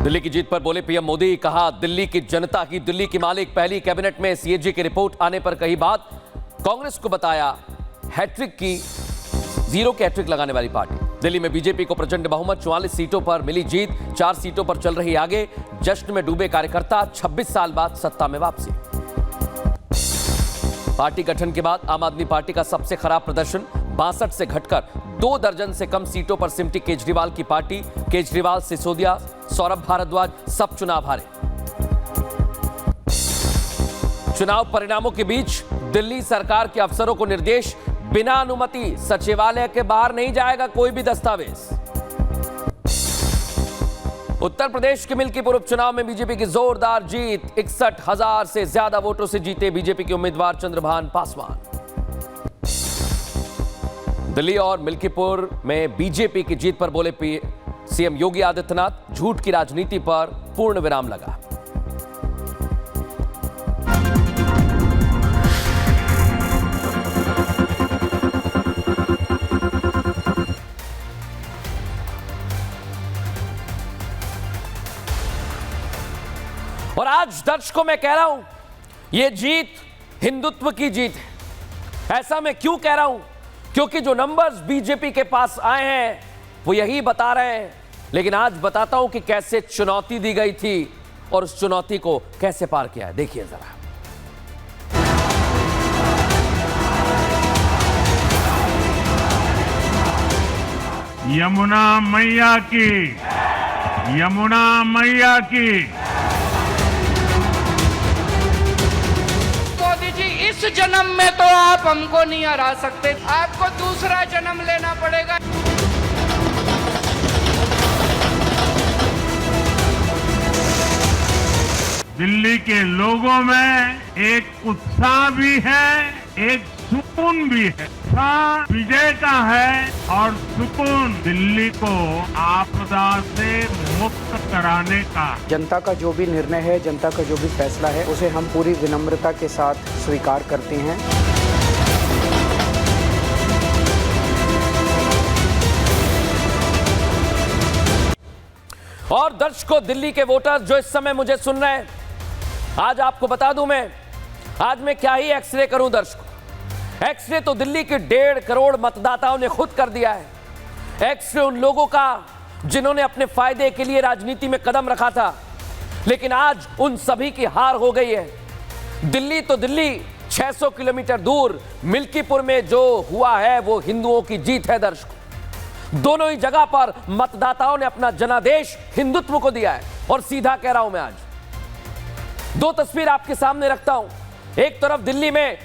दिल्ली की जीत पर बोले पीएम मोदी, कहा दिल्ली की जनता की दिल्ली की मालिक। पहली कैबिनेट में सीएजी की रिपोर्ट आने पर कही बात, कांग्रेस को बताया हैट्रिक की जीरो की हैट्रिक लगाने वाली पार्टी। दिल्ली में बीजेपी को प्रचंड बहुमत, 44 सीटों पर मिली जीत, 4 सीटों पर चल रही आगे। जश्न में डूबे कार्यकर्ता, 26 साल बाद सत्ता में वापसी। पार्टी गठन के बाद आम आदमी पार्टी का सबसे खराब प्रदर्शन, 62 से घटकर 2 दर्जन से कम सीटों पर सिमटी केजरीवाल की पार्टी। केजरीवाल, सिसोदिया, सौरभ भारद्वाज सब चुनाव हारे। चुनाव परिणामों के बीच दिल्ली सरकार के अफसरों को निर्देश, बिना अनुमति सचिवालय के बाहर नहीं जाएगा कोई भी दस्तावेज। उत्तर प्रदेश के मिल्कीपुर उपचुनाव में बीजेपी की जोरदार जीत, 61,000 से ज्यादा वोटों से जीते बीजेपी के उम्मीदवार चंद्रभान पासवान। दिल्ली और मिल्कीपुर में बीजेपी की जीत पर बोले सीएम योगी आदित्यनाथ, झूठ की राजनीति पर पूर्ण विराम लगा। और आज दर्शकों मैं कह रहा हूं, यह जीत हिंदुत्व की जीत है। ऐसा मैं क्यों कह रहा हूं? क्योंकि जो नंबर्स बीजेपी के पास आए हैं वो यही बता रहे हैं। लेकिन आज बताता हूं कि कैसे चुनौती दी गई थी और उस चुनौती को कैसे पार किया है। देखिए जरा। यमुना मैया की, यमुना मैया की। मोदी जी, इस जन्म में तो आप हमको नहीं हरा सकते, आपको दूसरा जन्म लेना पड़ेगा। दिल्ली के लोगों में एक उत्साह भी है, एक सुकून भी है। उत्साह विजय का है और सुकून दिल्ली को आपदा से मुक्त कराने का। जनता का जो भी निर्णय है, जनता का जो भी फैसला है, उसे हम पूरी विनम्रता के साथ स्वीकार करते हैं। और दर्शकों, दिल्ली के वोटर्स जो इस समय मुझे सुन रहे हैं, आज आपको बता दूं आज मैं क्या ही एक्सरे करूं दर्शकों। एक्सरे तो दिल्ली के 1.5 करोड़ मतदाताओं ने खुद कर दिया है। एक्सरे उन लोगों का जिन्होंने अपने फायदे के लिए राजनीति में कदम रखा था, लेकिन आज उन सभी की हार हो गई है। दिल्ली तो दिल्ली, 600 किलोमीटर दूर मिल्कीपुर में जो हुआ है वो हिंदुओं की जीत है दर्शकों। दोनों ही जगह पर मतदाताओं ने अपना जनादेश हिंदुत्व को दिया है। और सीधा कह रहा हूं मैं, आज 2 तस्वीर आपके सामने रखता हूं। एक तरफ दिल्ली में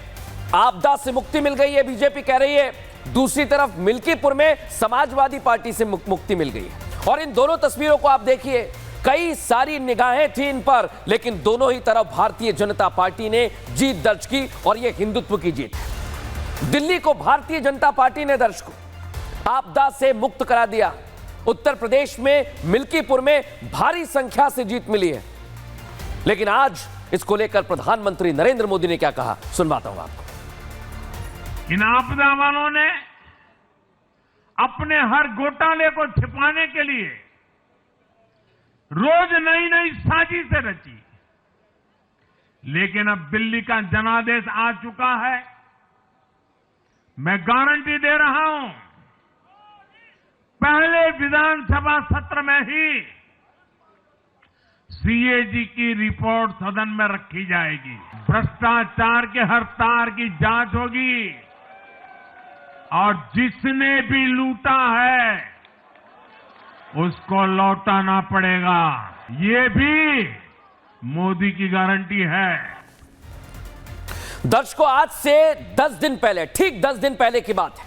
आपदा से मुक्ति मिल गई है, बीजेपी कह रही है। दूसरी तरफ मिल्कीपुर में समाजवादी पार्टी से मुक्ति मिल गई है। और इन दोनों तस्वीरों को आप देखिए, कई सारी निगाहें थी इन पर, लेकिन दोनों ही तरफ भारतीय जनता पार्टी ने जीत दर्ज की और यह हिंदुत्व की जीत है। दिल्ली को भारतीय जनता पार्टी ने दर्शकों आपदा से मुक्त करा दिया। उत्तर प्रदेश में मिल्कीपुर में भारी संख्या से जीत मिली है। लेकिन आज इसको लेकर प्रधानमंत्री नरेंद्र मोदी ने क्या कहा, सुनवाता हूं आपको। इन आपदा वालों ने अपने हर घोटाले को छिपाने के लिए रोज नई नई साजिशें रची, लेकिन अब दिल्ली का जनादेश आ चुका है। मैं गारंटी दे रहा हूं, पहले विधानसभा सत्र में ही सीएजी की रिपोर्ट सदन में रखी जाएगी। भ्रष्टाचार के हर तार की जांच होगी और जिसने भी लूटा है उसको लौटाना पड़ेगा। ये भी मोदी की गारंटी है। दर्शकों, आज से 10 दिन पहले, ठीक 10 दिन पहले की बात है,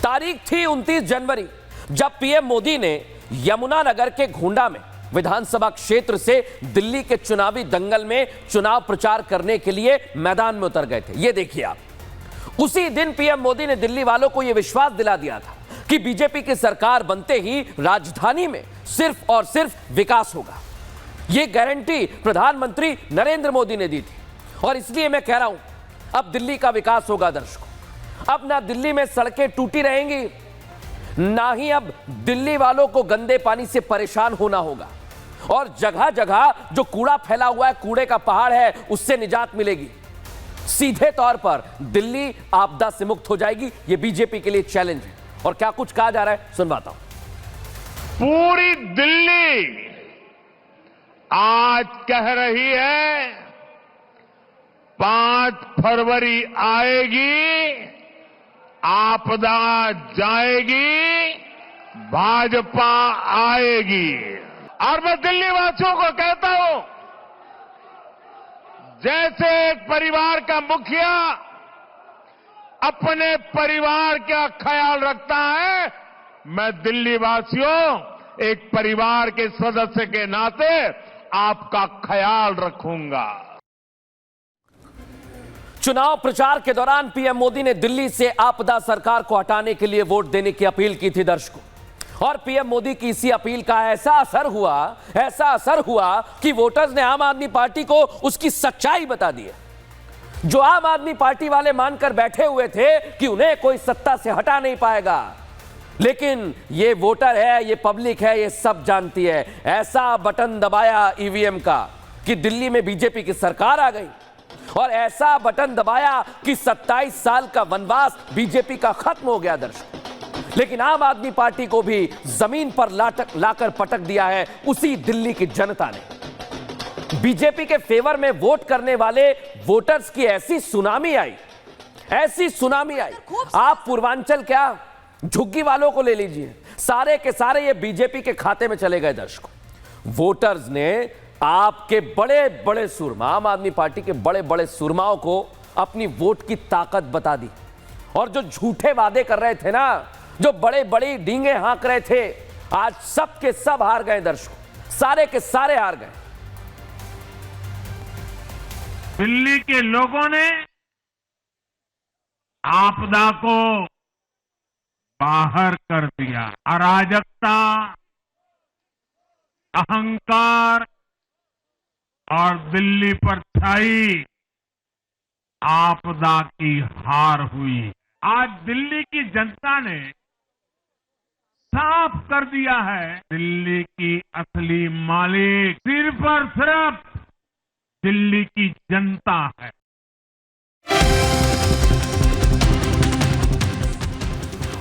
तारीख थी 29 जनवरी, जब पीएम मोदी ने यमुनानगर के घोंडा में विधानसभा क्षेत्र से दिल्ली के चुनावी दंगल में चुनाव प्रचार करने के लिए मैदान में उतर गए थे। यह देखिए आप, उसी दिन पीएम मोदी ने दिल्ली वालों को यह विश्वास दिला दिया था कि बीजेपी की सरकार बनते ही राजधानी में सिर्फ और सिर्फ विकास होगा। यह गारंटी प्रधानमंत्री नरेंद्र मोदी ने दी थी। और इसलिए मैं कह रहा हूं, अब दिल्ली का विकास होगा दर्शकों। अब ना दिल्ली में सड़कें टूटी रहेंगी, ना ही अब दिल्ली वालों को गंदे पानी से परेशान होना होगा। और जगह जगह जो कूड़ा फैला हुआ है, कूड़े का पहाड़ है, उससे निजात मिलेगी। सीधे तौर पर दिल्ली आपदा से मुक्त हो जाएगी। यह बीजेपी के लिए चैलेंज है। और क्या कुछ कहा जा रहा है, सुनवाता हूं। पूरी दिल्ली आज कह रही है 5 फरवरी आएगी, आपदा जाएगी, भाजपा आएगी। और मैं दिल्ली वासियों को कहता हूं, जैसे एक परिवार का मुखिया अपने परिवार का ख्याल रखता है, मैं दिल्ली वासियों एक परिवार के सदस्य के नाते आपका ख्याल रखूंगा। चुनाव प्रचार के दौरान पीएम मोदी ने दिल्ली से आपदा सरकार को हटाने के लिए वोट देने की अपील की थी दर्शकों। और पीएम मोदी की इसी अपील का ऐसा असर हुआ कि वोटर्स ने आम आदमी पार्टी को उसकी सच्चाई बता दी है। जो आम आदमी पार्टी वाले मानकर बैठे हुए थे कि उन्हें कोई सत्ता से हटा नहीं पाएगा, लेकिन ये वोटर है, ये पब्लिक है, ये सब जानती है। ऐसा बटन दबाया ईवीएम का कि दिल्ली में बीजेपी की सरकार आ गई, और ऐसा बटन दबाया कि 27 साल का वनवास बीजेपी का खत्म हो गया दर्शक। लेकिन आम आदमी पार्टी को भी जमीन पर लाकर पटक दिया है उसी दिल्ली की जनता ने। बीजेपी के फेवर में वोट करने वाले वोटर्स की ऐसी सुनामी आई। आप पूर्वांचल क्या, झुग्गी वालों को ले लीजिए, सारे के सारे ये बीजेपी के खाते में चले गए दर्शकों। वोटर्स ने आपके बड़े बड़े सुरमा, आम आदमी पार्टी के बड़े बड़े सुरमाओं को अपनी वोट की ताकत बता दी। और जो झूठे वादे कर रहे थे ना, जो बड़े बड़ी डींगे हाँक रहे थे, आज सब के सब हार गए दर्शकों, सारे के सारे हार गए। दिल्ली के लोगों ने आपदा को बाहर कर दिया। अराजकता, अहंकार और दिल्ली पर छाई आपदा की हार हुई। आज दिल्ली की जनता ने साफ कर दिया है, दिल्ली की असली मालिक सिर्फ और सिर्फ दिल्ली की जनता है।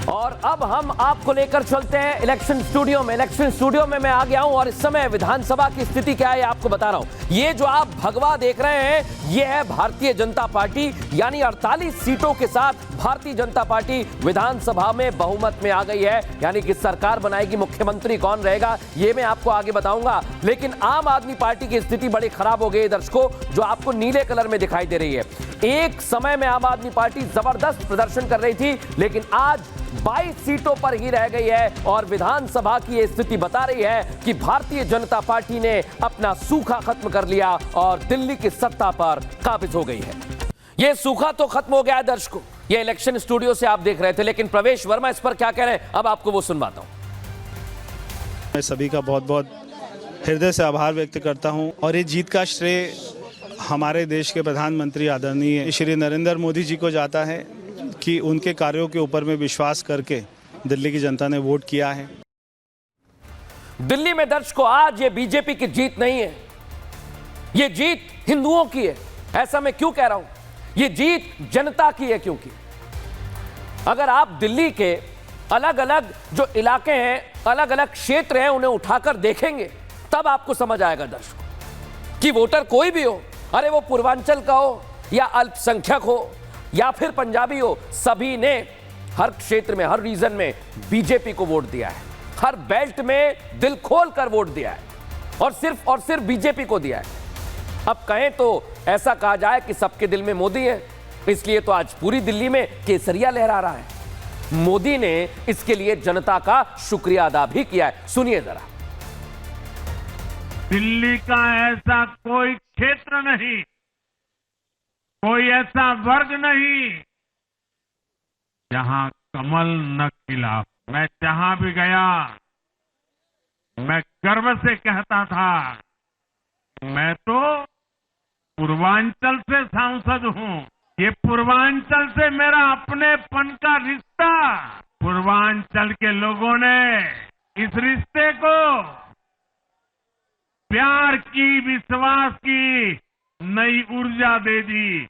और अब हम आपको लेकर चलते हैं इलेक्शन स्टूडियो में। इलेक्शन स्टूडियो में मैं आ गया हूं और इस समय विधानसभा की स्थिति क्या है आपको बता रहा हूं। ये जो आप भगवा देख रहे हैं, ये है भारतीय जनता पार्टी, यानी 48 सीटों के साथ भारतीय जनता पार्टी विधानसभा में बहुमत में आ गई है। यानी कि सरकार बनाएगी, मुख्यमंत्री कौन रहेगा ये मैं आपको आगे बताऊंगा। लेकिन आम आदमी पार्टी की स्थिति बड़ी खराब हो गई है दर्शकों, जो आपको नीले कलर में दिखाई दे रही है। एक समय में आम आदमी पार्टी जबरदस्त प्रदर्शन कर रही थी, लेकिन आज 22 सीटों पर ही रह गई है। और विधानसभा की यह स्थिति बता रही है कि भारतीय जनता पार्टी ने अपना सूखा खत्म कर लिया और दिल्ली की सत्ता पर काबिज हो गई है। यह सूखा तो खत्म हो गया है दर्शकों, यह इलेक्शन स्टूडियो से आप देख रहे थे, लेकिन प्रवेश वर्मा इस पर क्या कह रहे हैं, अब आपको वो सुनवाता हूं। मैं सभी का बहुत बहुत हृदय से आभार व्यक्त करता हूं और ये जीत का श्रेय हमारे देश के प्रधानमंत्री आदरणीय श्री नरेंद्र मोदी जी को जाता है कि उनके कार्यों के ऊपर में विश्वास करके दिल्ली की जनता ने वोट किया है। दिल्ली में दर्शकों आज ये बीजेपी की जीत नहीं है, ये जीत हिंदुओं की है। ऐसा मैं क्यों कह रहा हूं, ये जीत जनता की है, क्योंकि अगर आप दिल्ली के अलग अलग जो इलाके हैं, अलग अलग क्षेत्र हैं, उन्हें उठाकर देखेंगे तब आपको समझ आएगा दर्शकों कि वोटर कोई भी हो, अरे वो पूर्वांचल का हो या अल्पसंख्यक हो या फिर पंजाबी हो, सभी ने हर क्षेत्र में, हर रीजन में बीजेपी को वोट दिया है। हर बेल्ट में दिल खोल कर वोट दिया है और सिर्फ बीजेपी को दिया है। अब कहें तो ऐसा कहा जाए कि सबके दिल में मोदी है, इसलिए तो आज पूरी दिल्ली में केसरिया लहरा रहा है। मोदी ने इसके लिए जनता का शुक्रिया अदा भी किया है। सुनिए जरा। दिल्ली का ऐसा कोई क्षेत्र नहीं, कोई ऐसा वर्ग नहीं जहां कमल न खिला। मैं जहां भी गया मैं गर्व से कहता था, मैं तो पूर्वांचल से सांसद हूं। ये पूर्वांचल से मेरा अपनेपन का रिश्ता, पूर्वांचल के लोगों ने इस रिश्ते को प्यार की, विश्वास की नई ऊर्जा दे दी।